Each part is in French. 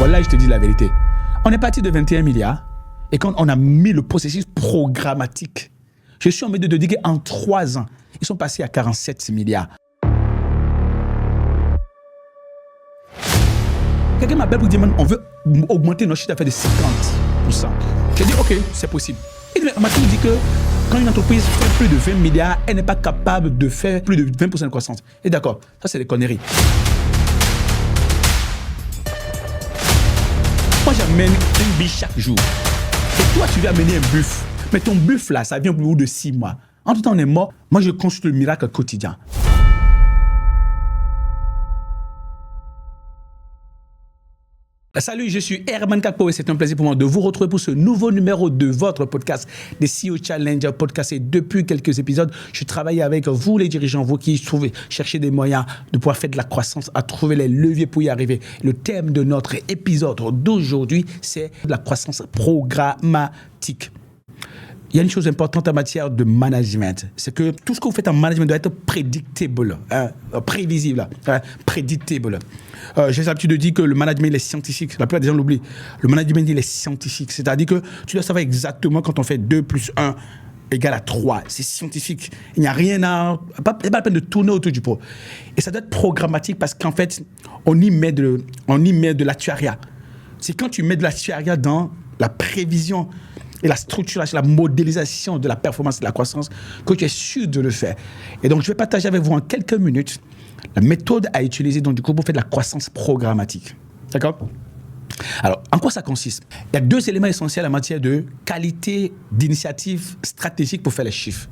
Voilà, je te dis la vérité. On est parti de 21 milliards et quand on a mis le processus programmatique, je suis en mesure de dire qu'en 3 ans, ils sont passés à 47 milliards. Quelqu'un m'appelle pour dire, on veut augmenter notre chiffre d'affaires de 50%. Je dis, ok, c'est possible. Et Mathieu dit que quand une entreprise fait plus de 20 milliards, elle n'est pas capable de faire plus de 20% de croissance. Et d'accord, ça c'est des conneries. Moi j'amène une biche chaque jour. Et toi tu veux amener un buff. Mais ton buff là, ça vient au bout de 6 mois. En tout temps on est mort. Moi je consulte le miracle quotidien. Salut, je suis Herman Kakpo et c'est un plaisir pour moi de vous retrouver pour ce nouveau numéro de votre podcast des CEO Challenger Podcast. Et depuis quelques épisodes, je travaille avec vous les dirigeants, vous qui cherchez des moyens de pouvoir faire de la croissance, à trouver les leviers pour y arriver. Le thème de notre épisode d'aujourd'hui, c'est la croissance programmatique. Il y a une chose importante en matière de management, c'est que tout ce que vous faites en management doit être prédictable, prévisible, prédictable. J'ai l'habitude de dire que le management il est scientifique. La plupart des gens l'oublient. Le management il est scientifique, c'est-à-dire que tu dois savoir exactement quand on fait 2 plus 1 égale à 3. C'est scientifique. Il n'y a rien à... Pas la peine de tourner autour du pot. Et ça doit être programmatique parce qu'en fait, on y met de l'actuariat. C'est quand tu mets de l'actuariat dans la prévision et la structuration, la modélisation de la performance et de la croissance, que tu es sûr de le faire. Et donc, je vais partager avec vous en quelques minutes la méthode à utiliser donc, du coup, pour faire de la croissance programmatique. D'accord ? Alors, en quoi ça consiste ? Il y a 2 éléments essentiels en matière de qualité d'initiative stratégique pour faire les chiffres.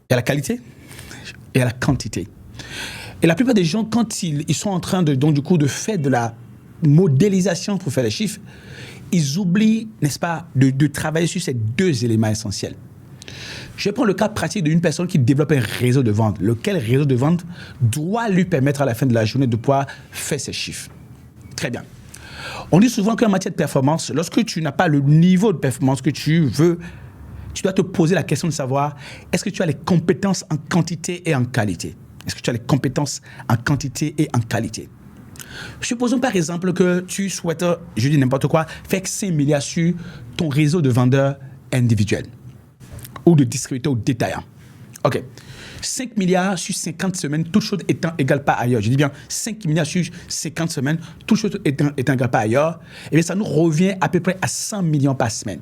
Il y a la qualité et il y a la quantité. Et la plupart des gens, quand ils sont en train de, donc, du coup, de faire de la modélisation pour faire les chiffres, ils oublient, n'est-ce pas, de travailler sur ces 2 éléments essentiels. Je prends le cas pratique d'une personne qui développe un réseau de vente. Lequel réseau de vente doit lui permettre à la fin de la journée de pouvoir faire ses chiffres. Très bien. On dit souvent qu'en matière de performance, lorsque tu n'as pas le niveau de performance que tu veux, tu dois te poser la question de savoir est-ce que tu as les compétences en quantité et en qualité ? Est-ce que tu as les compétences en quantité et en qualité ? Supposons par exemple que tu souhaites, je dis n'importe quoi, faire 5 milliards sur ton réseau de vendeurs individuels ou de distributeurs ou détaillants. OK. 5 milliards sur 50 semaines, toutes choses étant égales par ailleurs. Je dis bien 5 milliards sur 50 semaines, toutes choses étant égales par ailleurs. Et bien ça nous revient à peu près à 100 millions par semaine.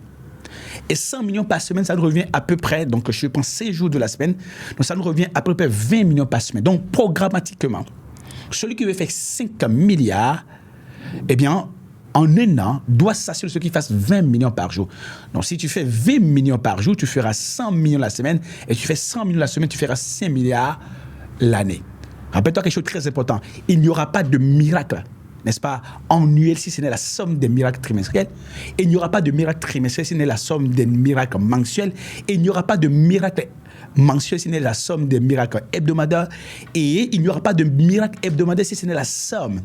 Et 100 millions par semaine, ça nous revient à peu près, donc je prends 6 jours de la semaine, donc ça nous revient à peu près 20 millions par semaine. Donc programmatiquement, celui qui veut faire 5 milliards, eh bien, en un an, doit s'assurer qu'il fasse 20 millions par jour. Donc, si tu fais 20 millions par jour, tu feras 100 millions la semaine. Et tu fais 100 millions la semaine, tu feras 5 milliards l'année. Rappelle-toi quelque chose de très important. Il n'y aura pas de miracle, n'est-ce pas, annuel si ce n'est la somme des miracles trimestriels. Et il n'y aura pas de miracle trimestriel si ce n'est la somme des miracles mensuels. Et il n'y aura pas de miracle mensuel si ce n'est la somme des miracles hebdomadaires. Et il n'y aura pas de miracle hebdomadaire si ce n'est la somme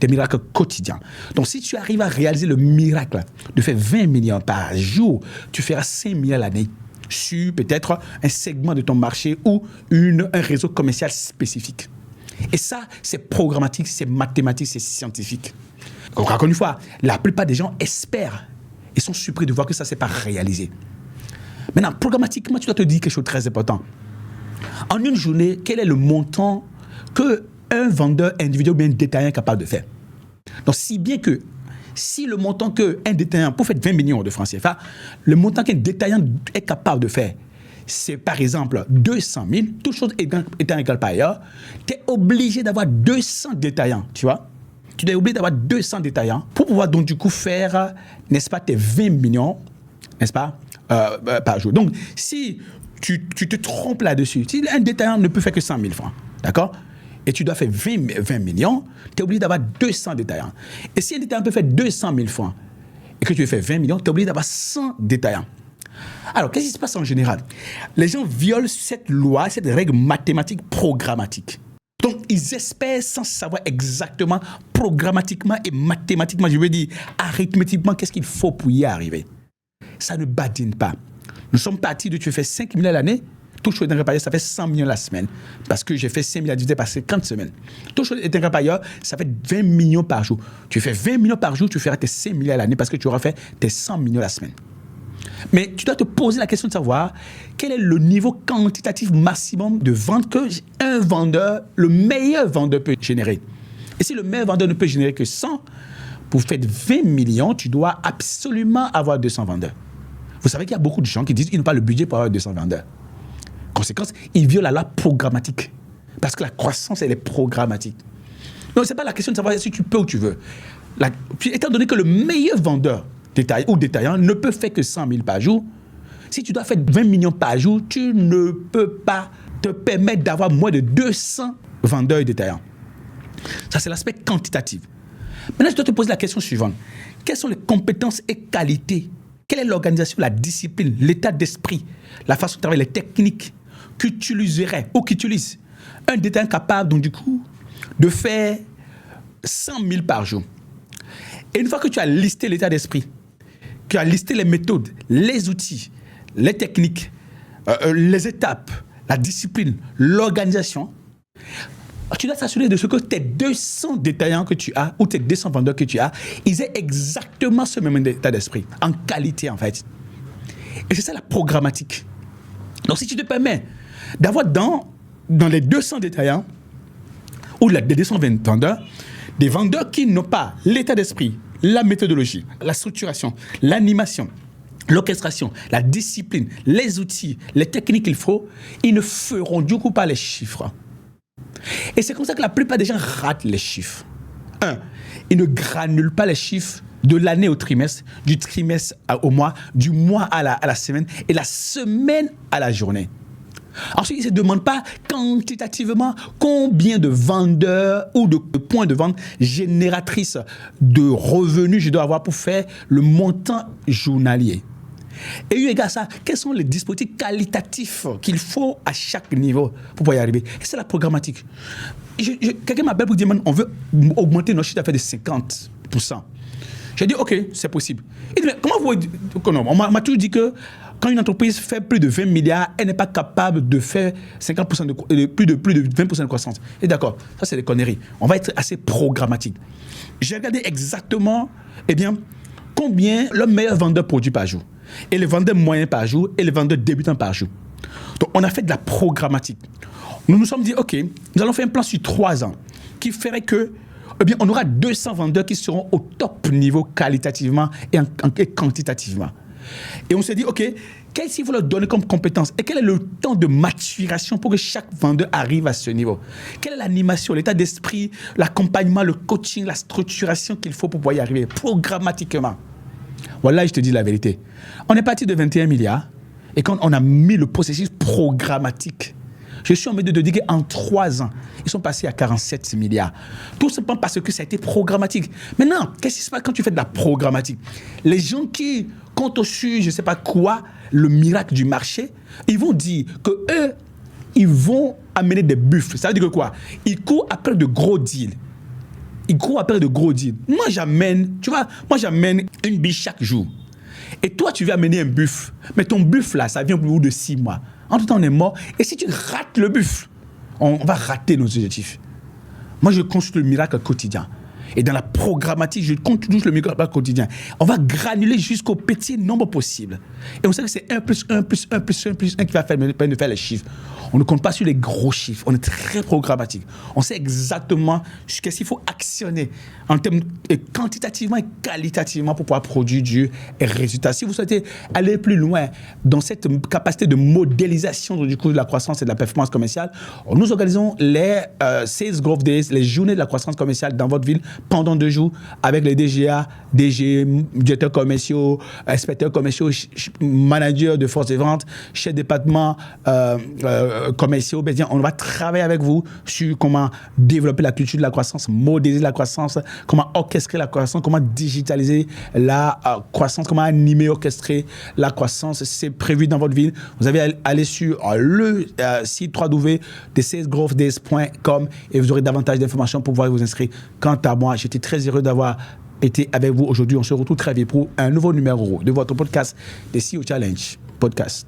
des miracles quotidiens. Donc, si tu arrives à réaliser le miracle de faire 20 millions par jour, tu feras 5 millions l'année sur peut-être un segment de ton marché ou un réseau commercial spécifique. Et ça, c'est programmatique, c'est mathématique, c'est scientifique. Donc, encore une fois, la plupart des gens espèrent et sont surpris de voir que ça ne s'est pas réalisé. Maintenant, programmatiquement, tu dois te dire quelque chose de très important. En une journée, quel est le montant qu'un vendeur individuel ou bien détaillant est capable de faire? Donc, si bien que, si le montant qu'un détaillant, pour faire 20 millions de francs CFA, le montant qu'un détaillant est capable de faire, c'est par exemple 200 000, toutes choses étant égales par ailleurs, tu es obligé d'avoir 200 détaillants, tu vois? Tu es obligé d'avoir 200 détaillants pour pouvoir donc du coup faire, n'est-ce pas, tes 20 millions, n'est-ce pas, par jour. Donc, si tu te trompes là-dessus, si un détaillant ne peut faire que 100 000 francs, d'accord, et tu dois faire 20 millions, tu es obligé d'avoir 200 détaillants. Et si un détaillant peut faire 200 000 francs et que tu veux faire 20 millions, tu es obligé d'avoir 100 détaillants. Alors, qu'est-ce qui se passe en général? Les gens violent cette loi, cette règle mathématique programmatique. Donc, ils espèrent sans savoir exactement, programmatiquement et mathématiquement, je veux dire, arithmétiquement, qu'est-ce qu'il faut pour y arriver. Ça ne badine pas. Nous sommes partis de tu fais 5 000 à l'année, Touche est un payeur, ça fait 100 millions la semaine. Parce que j'ai fait 5 millions divisé par 50 semaines. Touche est un payeur, ça fait 20 millions par jour. Tu fais 20 millions par jour, tu feras tes 5 millions à l'année parce que tu auras fait tes 100 millions la semaine. Mais tu dois te poser la question de savoir quel est le niveau quantitatif maximum de vente que un vendeur, le meilleur vendeur peut générer. Et si le meilleur vendeur ne peut générer que 100, pour faire 20 millions, tu dois absolument avoir 200 vendeurs. Vous savez qu'il y a beaucoup de gens qui disent qu'ils n'ont pas le budget pour avoir 200 vendeurs. Conséquence, ils violent la loi programmatique. Parce que la croissance, elle est programmatique. Donc, ce n'est pas la question de savoir si tu peux ou tu veux. Étant donné que le meilleur vendeur détaillant ne peut faire que 100 000 par jour, si tu dois faire 20 millions par jour, tu ne peux pas te permettre d'avoir moins de 200 vendeurs détaillants. Ça, c'est l'aspect quantitatif. Maintenant, je dois te poser la question suivante. Quelles sont les compétences et qualités? Quelle est l'organisation, la discipline, l'état d'esprit, la façon de travailler, les techniques qu'utiliserait ou qu'utilise un détaillant capable, donc du coup, de faire 100 000 par jour? Et une fois que tu as listé l'état d'esprit, tu as listé les méthodes, les outils, les techniques, les étapes, la discipline, l'organisation, tu dois t'assurer de ce que tes 200 détaillants que tu as ou tes 200 vendeurs que tu as, ils aient exactement ce même état d'esprit, en qualité en fait. Et c'est ça la programmatique. Donc si tu te permets d'avoir dans les 200 détaillants ou les 200 vendeurs, des vendeurs qui n'ont pas l'état d'esprit, la méthodologie, la structuration, l'animation, l'orchestration, la discipline, les outils, les techniques qu'il faut, ils ne feront du coup pas les chiffres. Et c'est comme ça que la plupart des gens ratent les chiffres. Ils ne granulent pas les chiffres de l'année au trimestre, du trimestre au mois, du mois à la semaine et la semaine à la journée. Ensuite, ils ne se demandent pas quantitativement combien de vendeurs ou de points de vente génératrices de revenus je dois avoir pour faire le montant journalier. Et eu égard à ça, quels sont les dispositifs qualitatifs qu'il faut à chaque niveau pour pouvoir y arriver? Et c'est la programmatique. Quelqu'un m'appelle pour dire, on veut augmenter notre chiffre d'affaires de 50%. J'ai dit, OK, c'est possible. Il dit, mais comment vous... On m'a toujours dit que quand une entreprise fait plus de 20 milliards, elle n'est pas capable de faire 50% plus de 20% de croissance. Et d'accord, ça c'est des conneries. On va être assez programmatique. J'ai regardé exactement, combien le meilleur vendeur produit par jour, et les vendeurs moyens par jour, et les vendeurs débutants par jour. Donc on a fait de la programmatique. Nous nous sommes dit, OK, nous allons faire un plan sur 3 ans qui ferait que, on aura 200 vendeurs qui seront au top niveau qualitativement et quantitativement. Et on s'est dit, OK, qu'est-ce qu'il faut leur donner comme compétence? Et quel est le temps de maturation pour que chaque vendeur arrive à ce niveau? Quelle est l'animation, l'état d'esprit, l'accompagnement, le coaching, la structuration qu'il faut pour pouvoir y arriver programmatiquement? Voilà, je te dis la vérité. On est parti de 21 milliards et quand on a mis le processus programmatique, je suis en mesure de dire qu'en 3 ans, ils sont passés à 47 milliards. Tout simplement parce que ça a été programmatique. Maintenant, qu'est-ce qui se passe quand tu fais de la programmatique? Les gens qui comptent sur, je ne sais pas quoi, le miracle du marché, ils vont dire qu'eux, ils vont amener des buffles. Ça veut dire que quoi? Ils courent après de gros deals. Moi, j'amène une biche chaque jour. Et toi, tu veux amener un buffle. Mais ton buffle, là, ça vient au bout de 6 mois. En tout temps, on est mort. Et si tu rates le buffle, on va rater nos objectifs. Moi, je consulte le miracle quotidien. Et dans la programmatique, je consulte le miracle quotidien. On va granuler jusqu'au petit nombre possible. Et on sait que c'est 1 plus 1 plus 1 plus 1 plus 1 qui va permettre de faire les chiffres. On ne compte pas sur les gros chiffres. On est très programmatique. On sait exactement ce qu'il faut actionner en termes quantitativement et qualitativement pour pouvoir produire du résultat. Si vous souhaitez aller plus loin dans cette capacité de modélisation du coup de la croissance et de la performance commerciale, nous organisons les Sales Growth Days, les journées de la croissance commerciale dans votre ville pendant 2 jours avec les DGA, DG, directeurs commerciaux, inspecteurs commerciaux, managers de force de vente, chefs de département commerciaux. On va travailler avec vous sur comment développer la culture de la croissance, modéliser la croissance, comment orchestrer la croissance, comment digitaliser la croissance, comment animer, orchestrer la croissance. C'est prévu dans votre ville. Vous avez à aller sur le site www.salesgrowthdays.com et vous aurez davantage d'informations pour pouvoir vous inscrire. Quant à moi, j'étais très heureux d'avoir été avec vous aujourd'hui. On se retrouve très vite pour un nouveau numéro de votre podcast, The CEO Challenge Podcast.